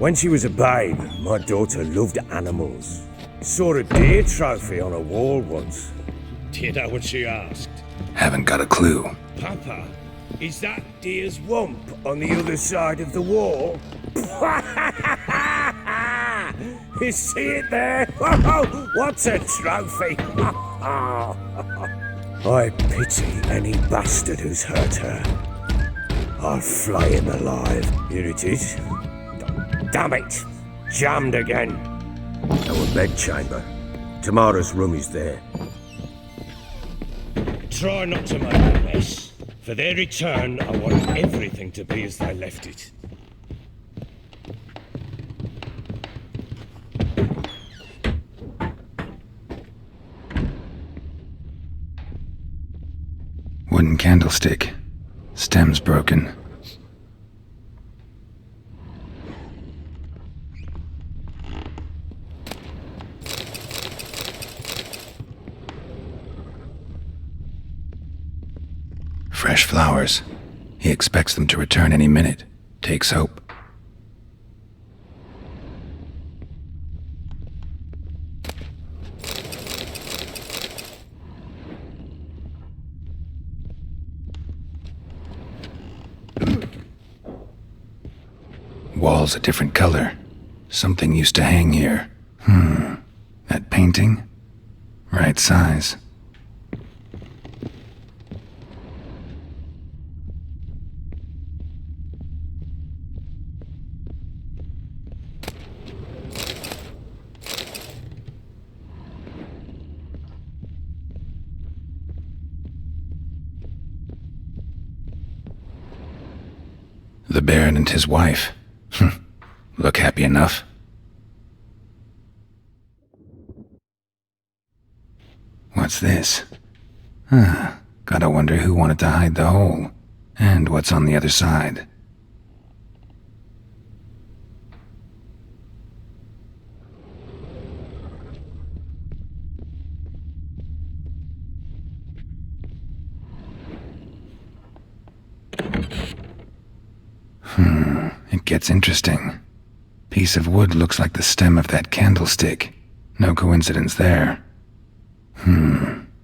When she was a babe, my daughter loved animals. Saw a deer trophy on a wall once. Do you know what she asked? Haven't got a clue. Papa, is that deer's wump on the other side of the wall? You see it there? What's a trophy? I pity any bastard who's hurt her. I'll flay him alive. Here it is. Damn it! Jammed again. Our bedchamber. Tamara's room is there. Try not to make a mess. For their return, I want everything to be as they left it. Wooden candlestick. Stem's broken. Fresh flowers. He expects them to return any minute. Takes hope. Wall's a different color. Something used to hang here. That painting? Right size. The Baron and his wife. Look happy enough. What's this? Gotta wonder who wanted to hide the hole. And what's on the other side. It gets interesting. Piece of wood looks like the stem of that candlestick. No coincidence there.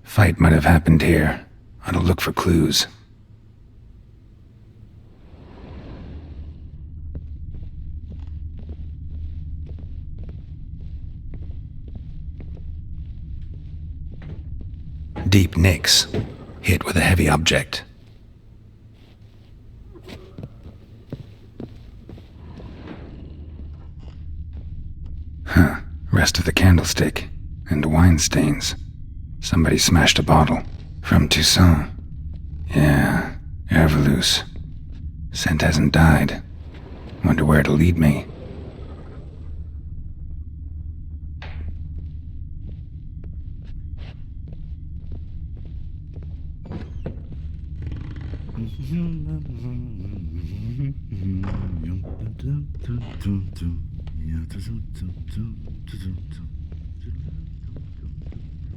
Fight might have happened here. Ought to look for clues. Deep nicks. Hit with a heavy object. Rest of the candlestick. And wine stains. Somebody smashed a bottle. From Toussaint. Yeah, Herveloos. Scent hasn't died. Wonder where it'll lead me.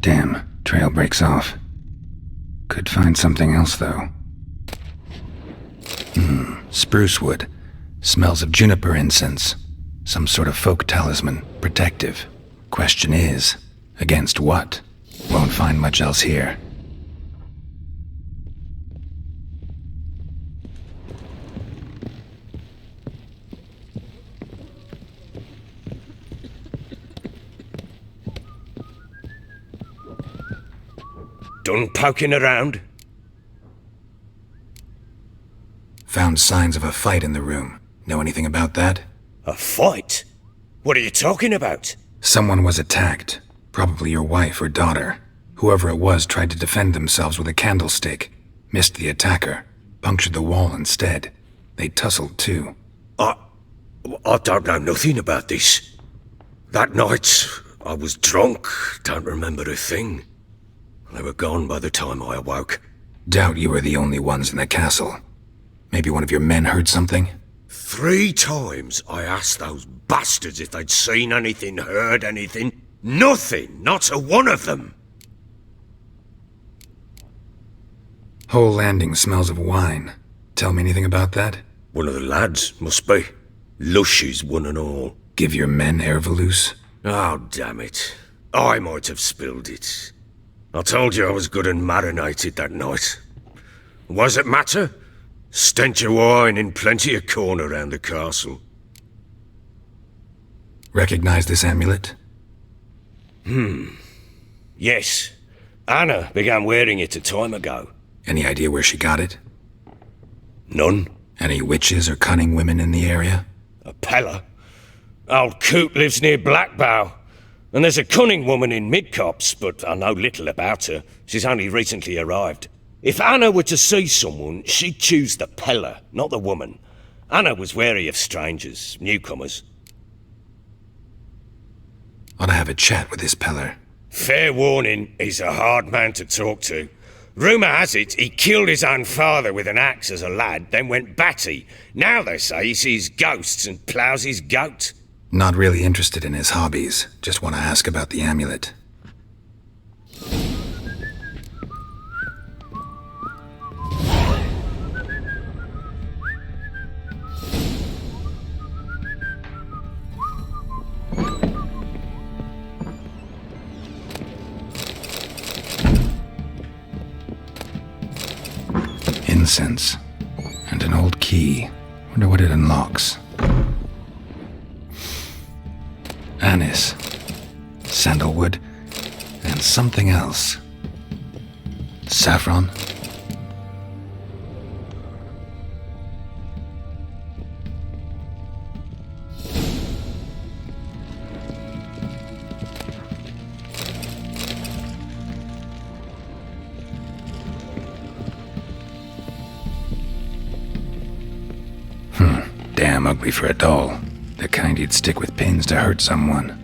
Damn, trail breaks off. Could find something else, though. Spruce wood. Smells of juniper incense. Some sort of folk talisman. Protective. Question is, against what? Won't find much else here. Done poking around? Found signs of a fight in the room. Know anything about that? A fight? What are you talking about? Someone was attacked. Probably your wife or daughter. Whoever it was tried to defend themselves with a candlestick. Missed the attacker. Punctured the wall instead. They tussled too. I don't know nothing about this. That night, I was drunk. Don't remember a thing. They were gone by the time I awoke. Doubt you were the only ones in the castle. Maybe one of your men heard something? 3 times I asked those bastards if they'd seen anything, heard anything. Nothing! Not a one of them! Whole landing smells of wine. Tell me anything about that? One of the lads, must be. Lushes, one and all. Give your men Ervelus? Oh, damn it. I might have spilled it. I told you I was good and marinated that night. What does it matter? Stench of wine in plenty of corn around the castle. Recognize this amulet? Yes. Anna began wearing it a time ago. Any idea where she got it? None. Any witches or cunning women in the area? A PELLAR? Old Coot lives near Blackbow. And there's a cunning woman in Midcopse, but I know little about her. She's only recently arrived. If Anna were to see someone, she'd choose the PELLAR, not the woman. Anna was wary of strangers, newcomers. Ought to have a chat with this PELLAR. Fair warning, he's a hard man to talk to. Rumour has it he killed his own father with an axe as a lad, then went batty. Now they say he sees ghosts and ploughs his goat. Not really interested in his hobbies. Just want to ask about the amulet. Incense. And an old key. Wonder what it unlocks. Anise. Sandalwood. And something else. Saffron. Damn ugly for a doll. The kind you'd stick with pins to hurt someone.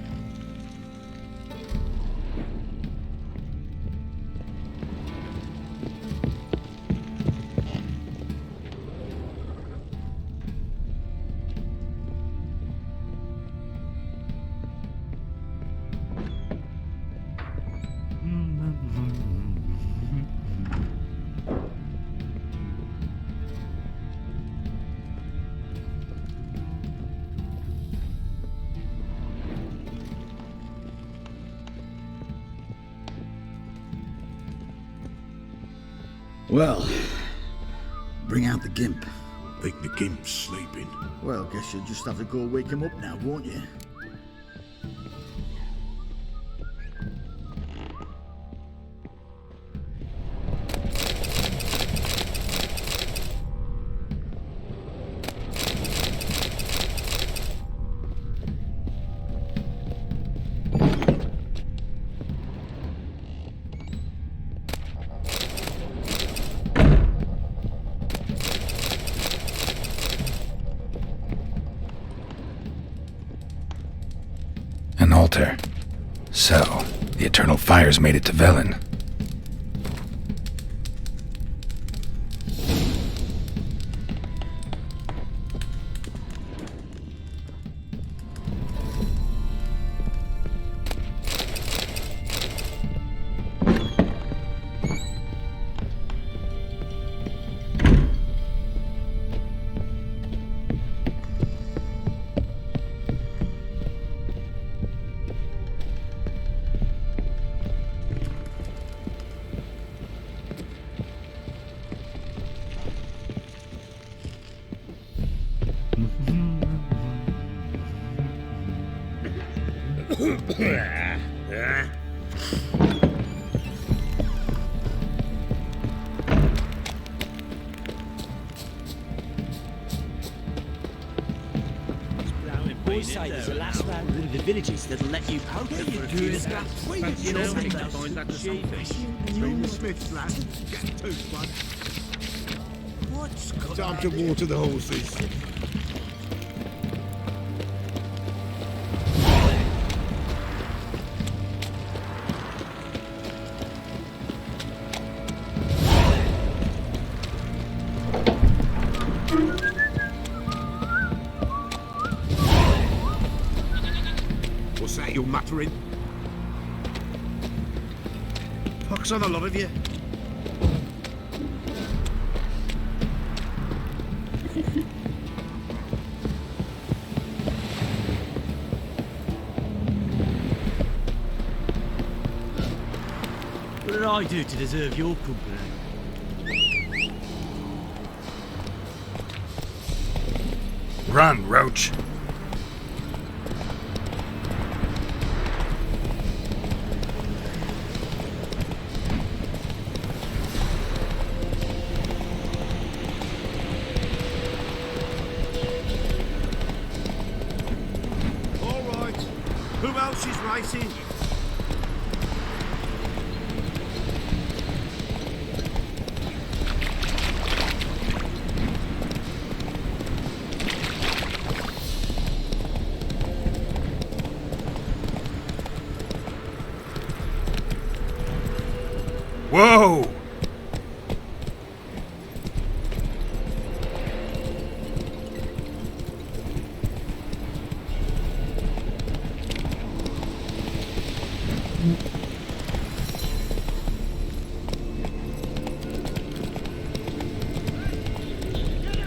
Well, bring out the gimp. Think the gimp's sleeping. Well, guess you'll just have to go wake him up now, won't you? An altar. So, the eternal fires made it to VELEN. Boys say there's a last round in the villages that'll let you poke them for a few scraps. You know, take that find that sheepish. Between the Smiths, lad. Get toast, bud. What's got Time to water the horses. What's that you're muttering? Pox on a lot of you. did I do to deserve your company? Run, Roach. All right. Who else is racing? Whoa!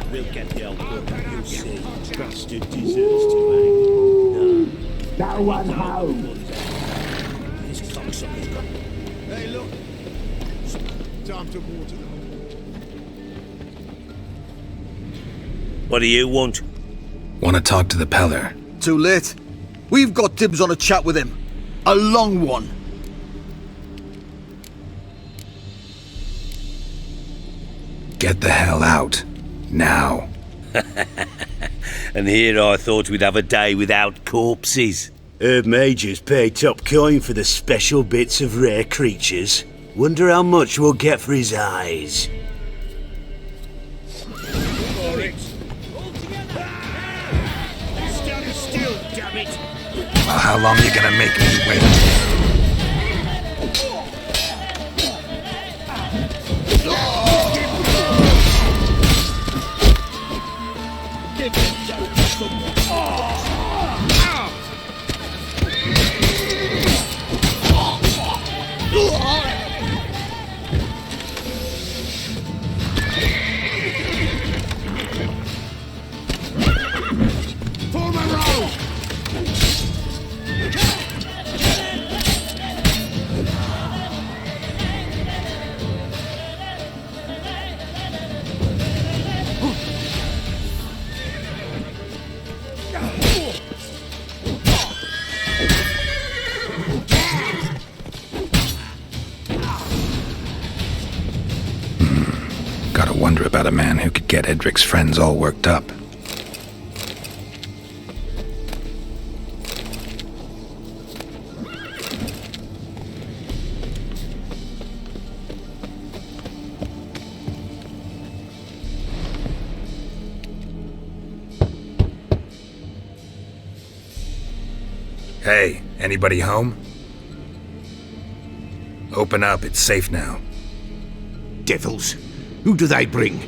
We'll get the old book, you'll see. Bastard deserves to hang. No one home. This cocksucker's got... Hey, look. Time to water them. What do you want? Want to talk to the Pellar? Too late. We've got dibs on a chat with him. A long one. Get the hell out. Now. And here I thought we'd have a day without corpses. Herb Majors pay top coin for the special bits of rare creatures. Wonder how much we'll get for his eyes. Stand still, damn it! Well, how long you gonna make me wait? Form a row! Gotta wonder about a man who could get Edric's friends all worked up. Hey, anybody home? Open up, it's safe now. Devils. Who do they bring?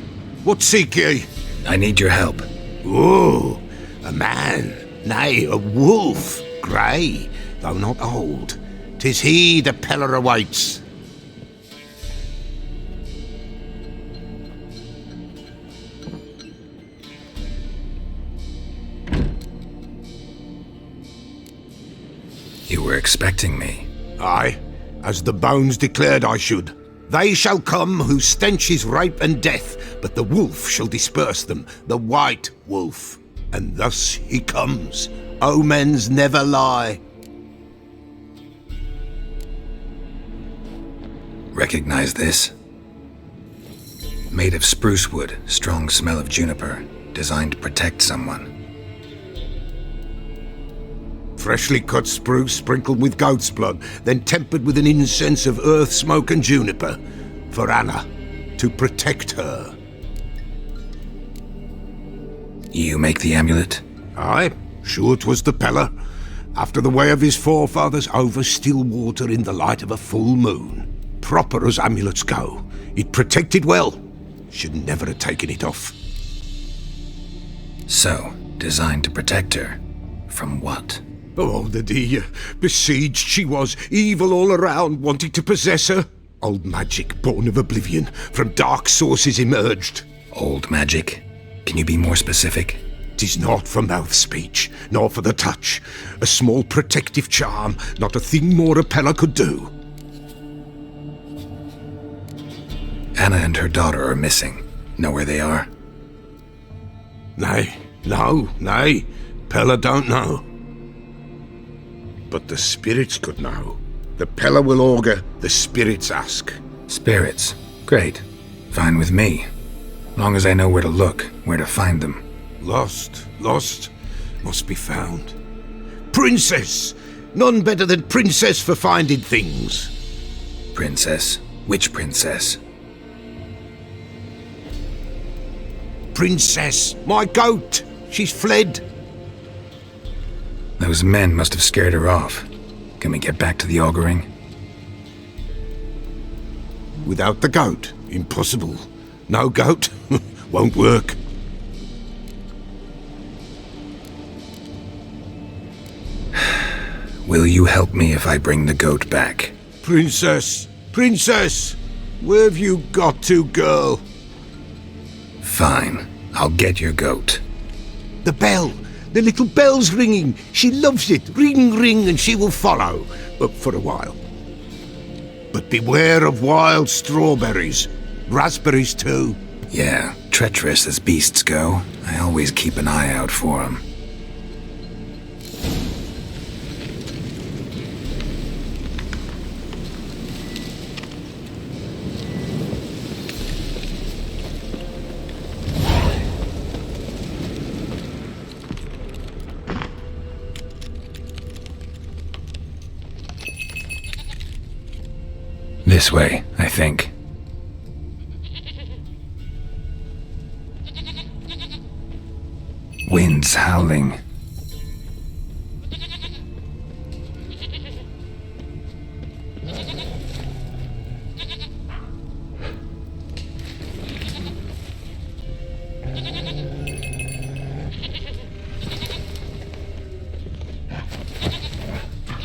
What seek ye? I need your help. Oh, a man. Nay, a wolf. Grey, though not old. 'Tis he the Pellar awaits. You were expecting me. Aye, as the bones declared I should. They shall come whose stench is rape and death, but the wolf shall disperse them, the white wolf. And thus he comes. Omens never lie. Recognize this? Made of spruce wood, strong smell of juniper, designed to protect someone. Freshly cut spruce sprinkled with goat's blood, then tempered with an incense of earth, smoke and juniper. For Anna, to protect her. You make the amulet? Aye, sure 'twas the Pellar. After the way of his forefathers, over still water in the light of a full moon. Proper as amulets go. It protected well. Should never have taken it off. So, designed to protect her. From what? Oh, the dear. Besieged she was, evil all around, wanting to possess her. Old magic, born of oblivion, from dark sources emerged. Old magic? Can you be more specific? 'Tis not for mouth speech, nor for the touch. A small protective charm, not a thing more a Pellar could do. Anna and her daughter are missing. Know where they are? Nay, Pella don't know. But the spirits could know. The Pella will augur, the spirits ask. Spirits. Great. Fine with me. Long as I know where to look, where to find them. Lost, must be found. Princess! None better than Princess for finding things. Princess? Which princess? Princess, my goat! She's fled. Those men must have scared her off. Can we get back to the auguring? Without the goat, impossible. No goat, won't work. Will you help me if I bring the goat back? Princess! Where have you got to, girl? Fine. I'll get your goat. The bell! The little bell's ringing! She loves it! Ring, ring, and she will follow. But for a while. But beware of wild strawberries. Raspberries, too. Yeah, treacherous as beasts go. I always keep an eye out for them. This way, I think. Wind's howling.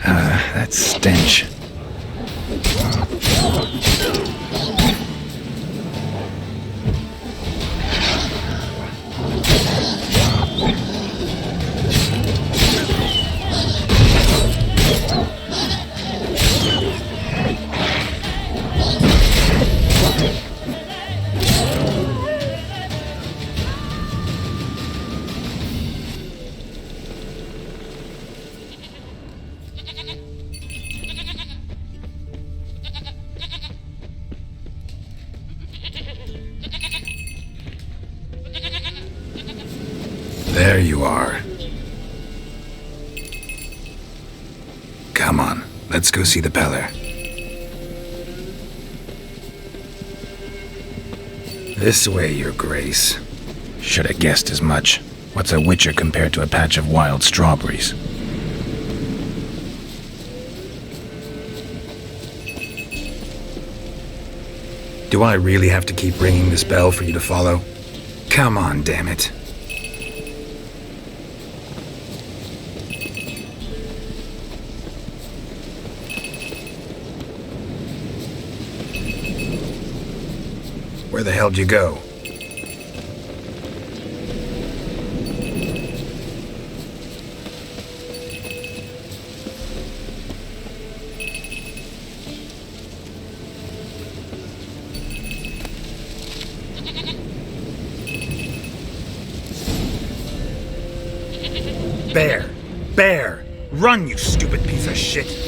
That stench. There you are. Come on, let's go see the Pellar. This way, Your Grace. Should have guessed as much. What's a witcher compared to a patch of wild strawberries? Do I really have to keep ringing this bell for you to follow? Come on, damn it. Where the hell did you go? Bear! Bear! Run, you stupid piece of shit!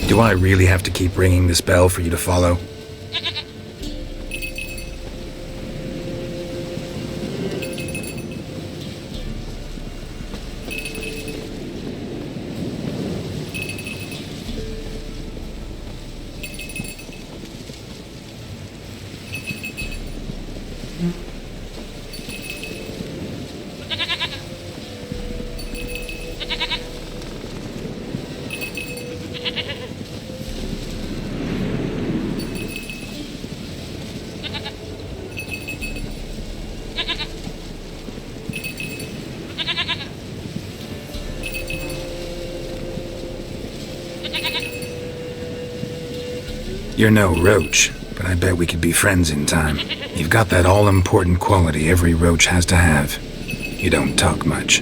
Do I really have to keep ringing this bell for you to follow? You're no roach, but I bet we could be friends in time. You've got that all-important quality every roach has to have. You don't talk much.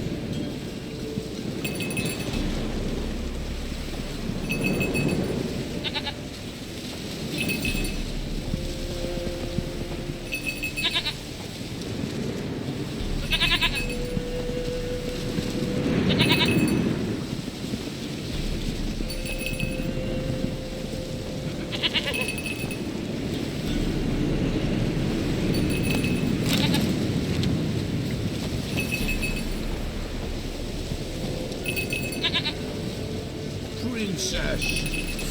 Princess,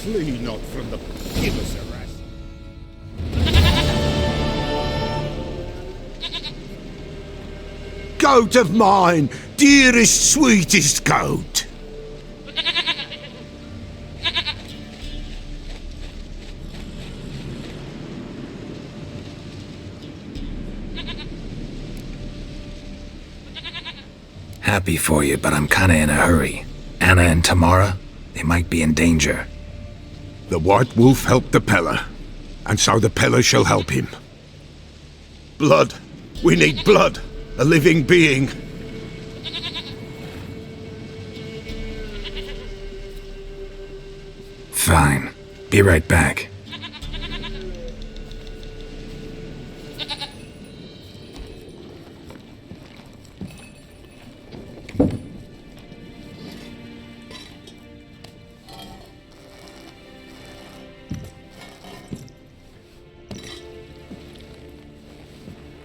flee not from the give us a rest. Goat of mine, dearest, sweetest goat. Happy for you, but I'm kinda in a hurry. Anna and Tamara, they might be in danger. The White Wolf helped the Pellar, and so the Pellar shall help him. Blood. We need blood. A living being. Fine. Be right back.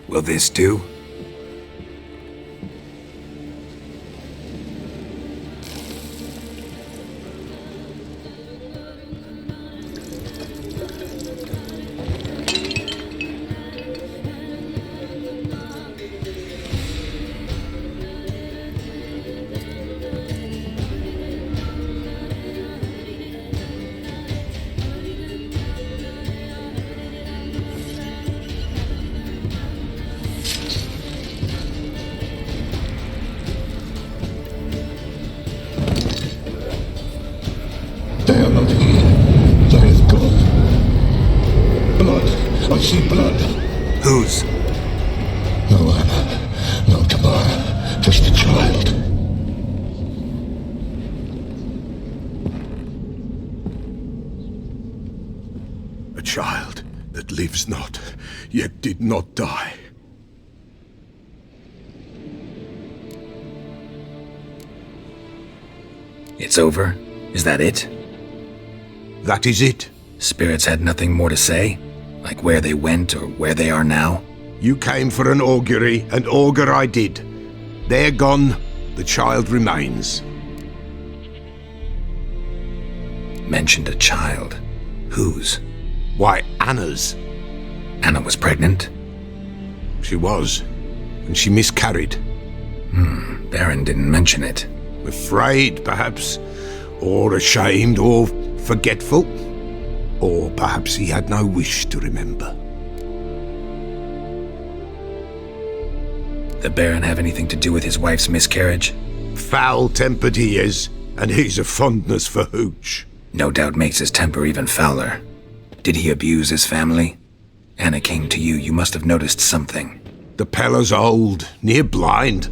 Will this do? They are not here. They is gone. Blood. I see blood. Whose? No Anna. No Tamara. Just a child. A child that lives not, yet did not die. It's over? Is that it? That is it. Spirits had nothing more to say? Like where they went or where they are now? You came for an augury, and augur I did. They're gone, the child remains. Mentioned a child. Whose? Why, Anna's. Anna was pregnant? She was, and she miscarried. Baron didn't mention it. Afraid, perhaps, or ashamed, or forgetful. Or perhaps he had no wish to remember. The Baron have anything to do with his wife's miscarriage? Foul-tempered he is, and he's a fondness for hooch. No doubt makes his temper even fouler. Did he abuse his family? Anna came to you, you must have noticed something. The Pellar's old, near blind,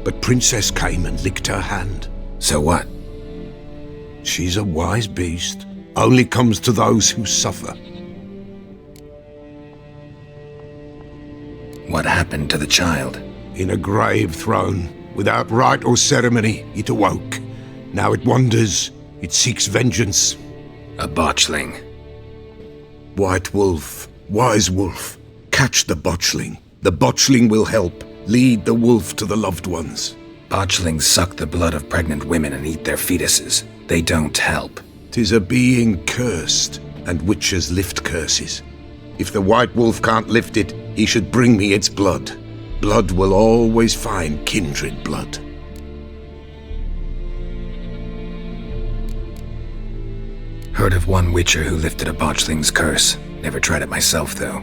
but Princess came and licked her hand. So what? She's a wise beast, only comes to those who suffer. What happened to the child? In a grave thrown, without rite or ceremony, it awoke. Now it wanders, it seeks vengeance. A botchling. White Wolf, Wise Wolf, catch the botchling. The botchling will help, lead the wolf to the loved ones. Botchlings suck the blood of pregnant women and eat their fetuses. They don't help. 'Tis a being cursed, and witches lift curses. If the White Wolf can't lift it, he should bring me its blood. Blood will always find kindred blood. Heard of one witcher who lifted a botchling's curse. Never tried it myself, though.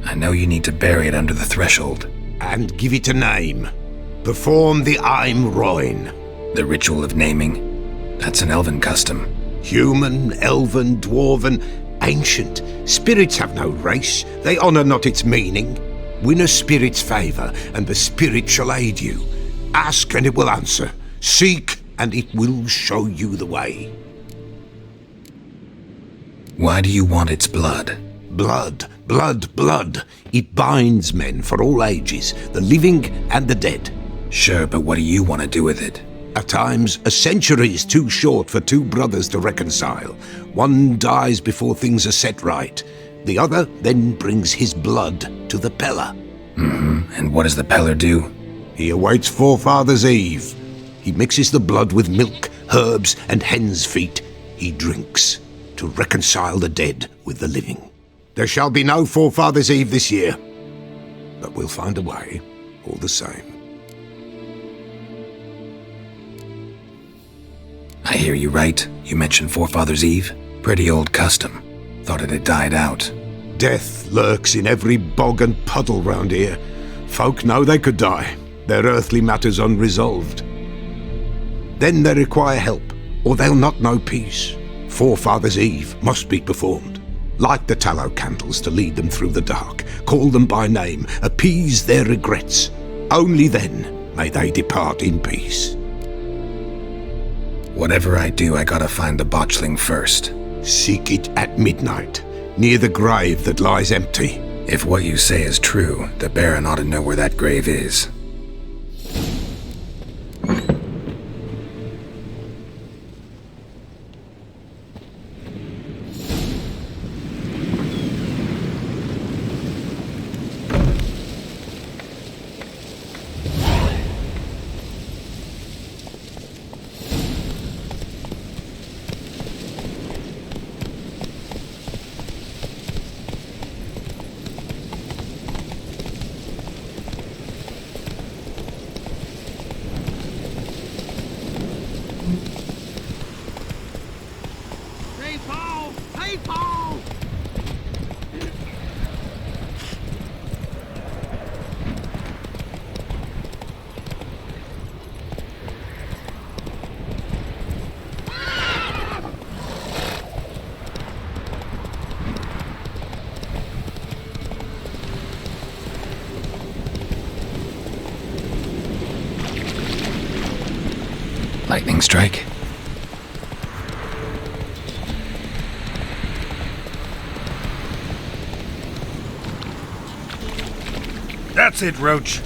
I know you need to bury it under the threshold. And give it a name. Perform the Aim Roin. The ritual of naming. That's an elven custom. Human, elven, dwarven, Ancient. Spirits have no race. They honour not its meaning. Win a spirit's favour, and the spirit shall aid you. Ask, and it will answer. Seek, and it will show you the way. Why do you want its blood? Blood, blood, blood. It binds men for all ages, the living and the dead. Sure, but what do you want to do with it? At times, a century is too short for two brothers to reconcile. One dies before things are set right. The other then brings his blood to the PELLAR. And what does the PELLAR do? He awaits Forefather's Eve. He mixes the blood with milk, herbs, and hen's feet. He drinks to reconcile the dead with the living. There shall be no Forefather's Eve this year, but we'll find a way, all the same. I hear you right. You mentioned Forefather's Eve. Pretty old custom. Thought it had died out. Death lurks in every bog and puddle round here. Folk know they could die, their earthly matters unresolved. Then they require help, or they'll not know peace. Forefather's Eve must be performed. Light the tallow candles to lead them through the dark. Call them by name, appease their regrets. Only then may they depart in peace. Whatever I do, I gotta find the botchling first. Seek it at midnight, near the grave that lies empty. If what you say is true, the Baron ought to know where that grave is. Lightning strike. That's it, Roach.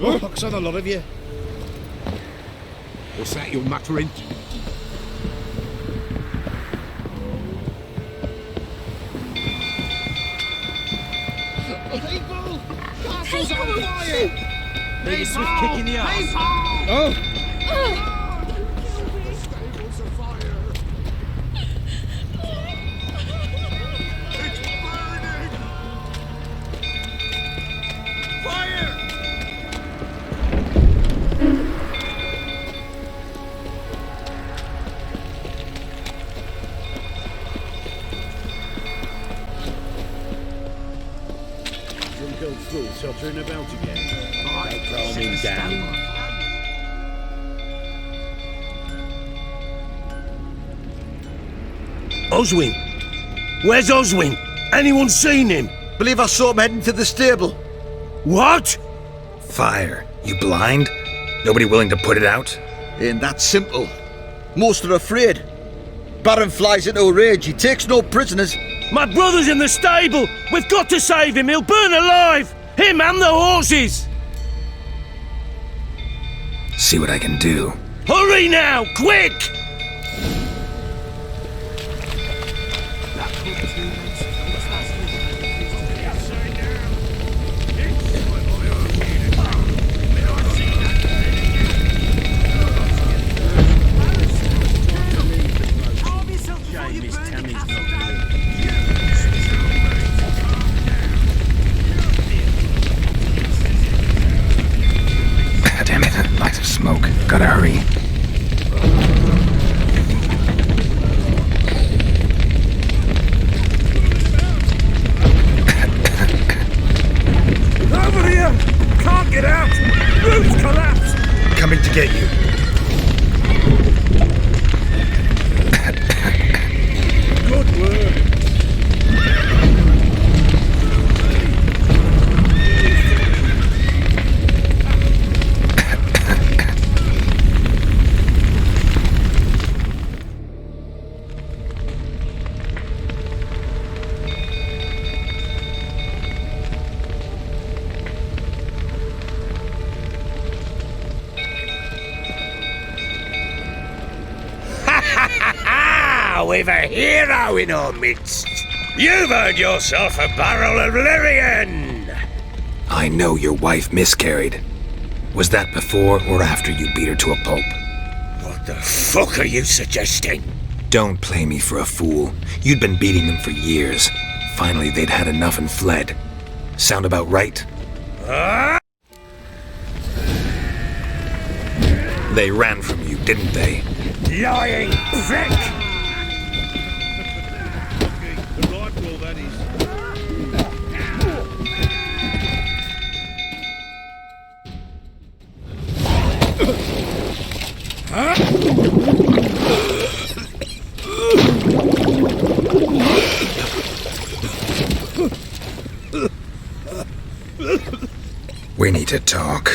Oh, fuck's on a lot of you. What's that you're muttering? People! Castle's on fire! Need a swift kick in the ass. Oh! Old fool tottering about again. Calm him down. Oswin! Where's Oswin? Anyone seen him? Believe I saw him heading to the stable. What? Fire. You blind? Nobody willing to put it out? Ain't that simple. Most are afraid. Baron flies into a rage. He takes no prisoners. My brother's in the stable! We've got to save him! He'll burn alive! Him and the horses! See what I can do. Hurry now! Quick! Damn it, lots of smoke. Gotta hurry. to get you. Good work. We've a hero in our midst. You've earned yourself a barrel of Lyrian. I know your wife miscarried. Was that before or after you beat her to a pulp? What the fuck are you suggesting? Don't play me for a fool. You'd been beating them for years. Finally, they'd had enough and fled. Sound about right? They ran from you, didn't they? Lying prick! The rifle, that is. We need to talk.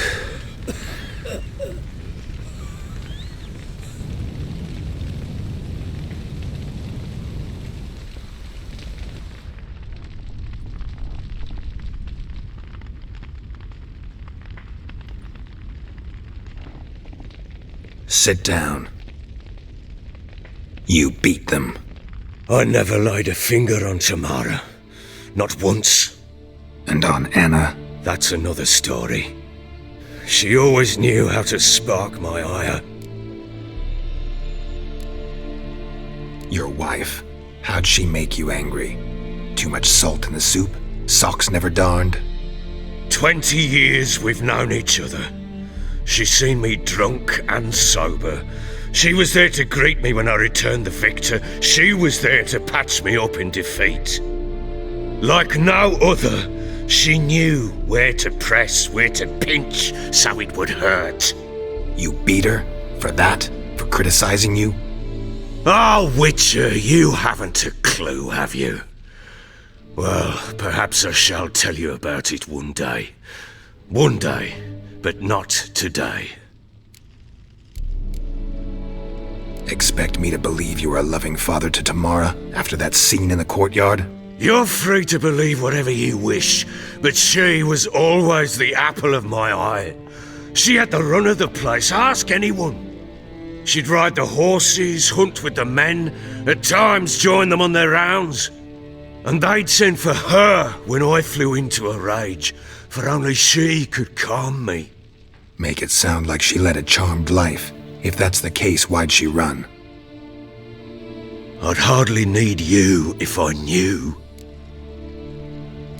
Sit down. You beat them. I never laid a finger on Tamara. Not once. And on Anna? That's another story. She always knew how to spark my ire. Your wife. How'd she make you angry? Too much salt in the soup? Socks never darned? 20 years we've known each other. She's seen me drunk and sober. She was there to greet me when I returned the victor. She was there to patch me up in defeat. Like no other, she knew where to press, where to pinch, so it would hurt. You beat her? For that? For criticizing you? Oh, Witcher, you haven't a clue, have you? Well, perhaps I shall tell you about it one day. One day, but not today. Expect me to believe you were a loving father to Tamara after that scene in the courtyard? You're free to believe whatever you wish, but she was always the apple of my eye. She had the run of the place, ask anyone. She'd ride the horses, hunt with the men, at times join them on their rounds. And they'd send for her when I flew into a rage, for only she could calm me. Make it sound like she led a charmed life. If that's the case, why'd she run? I'd hardly need you if I knew.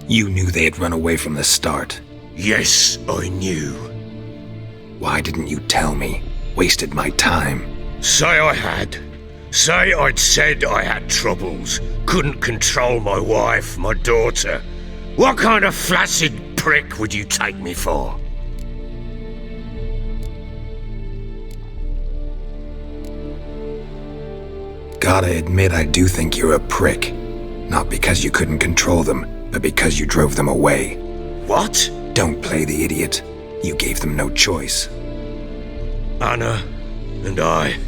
You knew they had run away from the start. Yes, I knew. Why didn't you tell me? Wasted my time. Say I had. Say I'd said I had troubles. Couldn't control my wife, my daughter. What kind of flaccid prick would you take me for? Gotta admit, I do think you're a prick. Not because you couldn't control them, but because you drove them away. What? Don't play the idiot. You gave them no choice. Anna and I.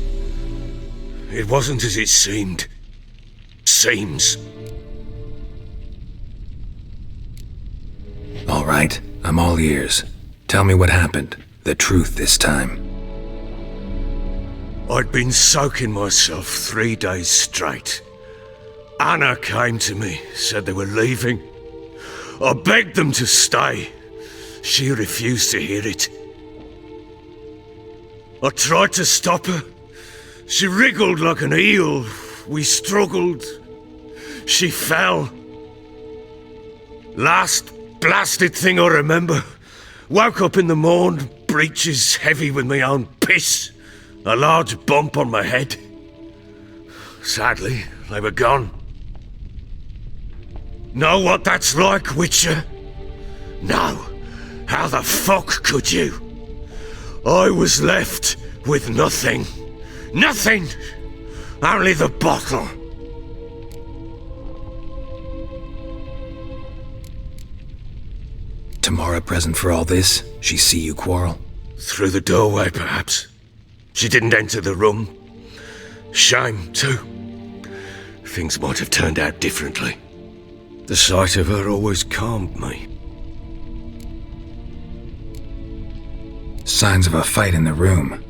It wasn't as it seemed. Seems. All right, I'm all ears. Tell me what happened. The truth this time. I'd been soaking myself 3 days straight. Anna came to me, said they were leaving. I begged them to stay. She refused to hear it. I tried to stop her. She wriggled like an eel. We struggled. She fell. Last blasted thing I remember. Woke up in the morn, breeches heavy with my own piss. A large bump on my head. Sadly, they were gone. Know what that's like, Witcher? No. How the fuck could you? I was left with nothing. Nothing! Only the bottle. Tamara present for all this? She see you quarrel? Through the doorway, perhaps. She didn't enter the room. Shame, too. Things might have turned out differently. The sight of her always calmed me. Signs of a fight in the room.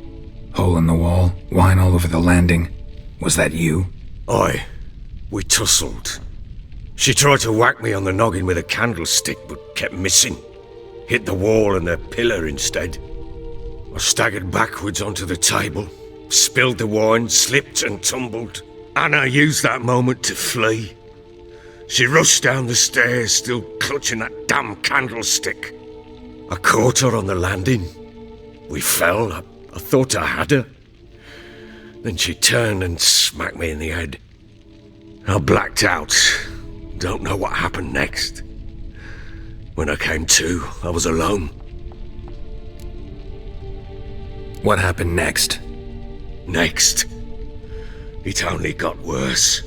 Hole in the wall, wine all over the landing. Was that you? Aye. We tussled. She tried to whack me on the noggin with a candlestick, but kept missing. Hit the wall and a pillar instead. I staggered backwards onto the table, spilled the wine, slipped and tumbled. Anna used that moment to flee. She rushed down the stairs, still clutching that damn candlestick. I caught her on the landing. We fell. I thought I had her. Then she turned and smacked me in the head. I blacked out. Don't know what happened next. When I came to, I was alone. What happened next? Next? It only got worse.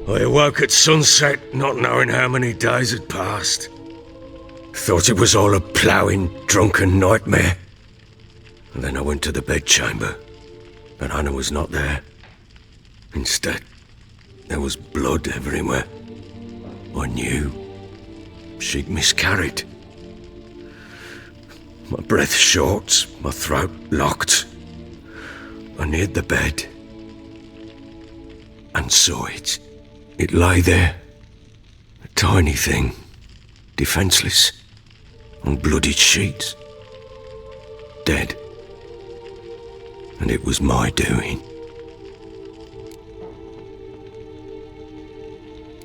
I awoke at sunset, not knowing how many days had passed. Thought it was all a ploughing, drunken nightmare. And then I went to the bedchamber, but Anna was not there. Instead, there was blood everywhere. I knew she'd miscarried. My breath short, my throat locked. I neared the bed and saw it. It lay there, a tiny thing, defenseless, on bloodied sheets, dead. And it was my doing.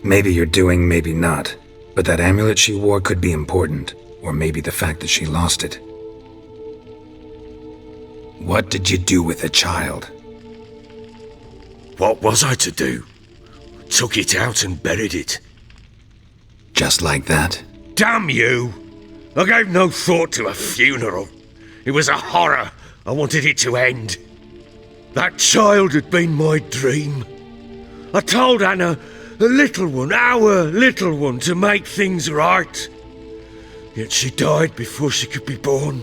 Maybe you're doing, maybe not. But that amulet she wore could be important, or maybe the fact that she lost it. What did you do with the child? What was I to do? Took it out and buried it. Just like that? Damn you! I gave no thought to a funeral. It was a horror. I wanted it to end. That child had been my dream. I told Anna, the little one, our little one, to make things right. Yet she died before she could be born.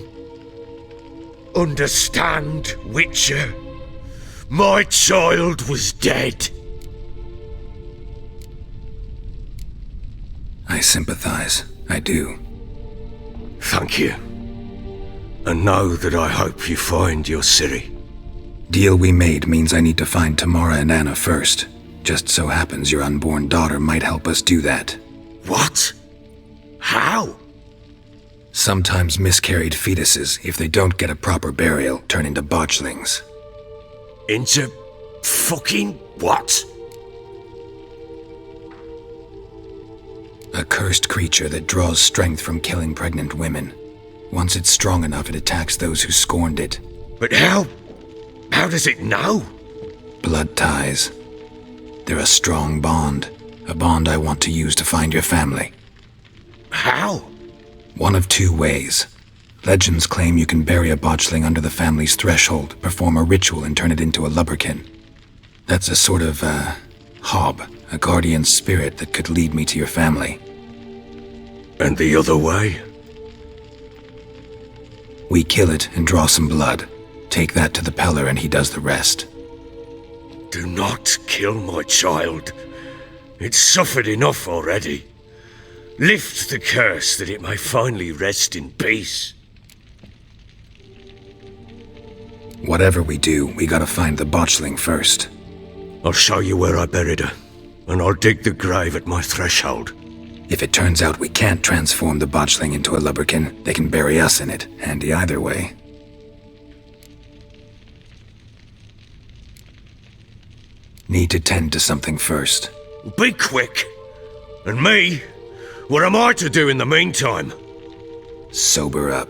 Understand, Witcher? My child was dead. I sympathize. I do. Thank you. And know that I hope you find your Ciri. Deal we made means I need to find Tamara and Anna first. Just so happens your unborn daughter might help us do that. What? How? Sometimes miscarried fetuses, if they don't get a proper burial, turn into botchlings. Into fucking what? A cursed creature that draws strength from killing pregnant women. Once it's strong enough, it attacks those who scorned it. But how? How does it know? Blood ties. They're a strong bond. A bond I want to use to find your family. How? One of two ways. Legends claim you can bury a botchling under the family's threshold, perform a ritual, and turn it into a lubberkin. That's a sort of, hob, a guardian spirit that could lead me to your family. And the other way? We kill it and draw some blood. Take that to the PELLAR and he does the rest. Do not kill my child. It's suffered enough already. Lift the curse that it may finally rest in peace. Whatever we do, we gotta find the botchling first. I'll show you where I buried her, and I'll dig the grave at my threshold. If it turns out we can't transform the botchling into a lubberkin, they can bury us in it. Handy either way. Need to tend to something first. Be quick. And me? What am I to do in the meantime? Sober up.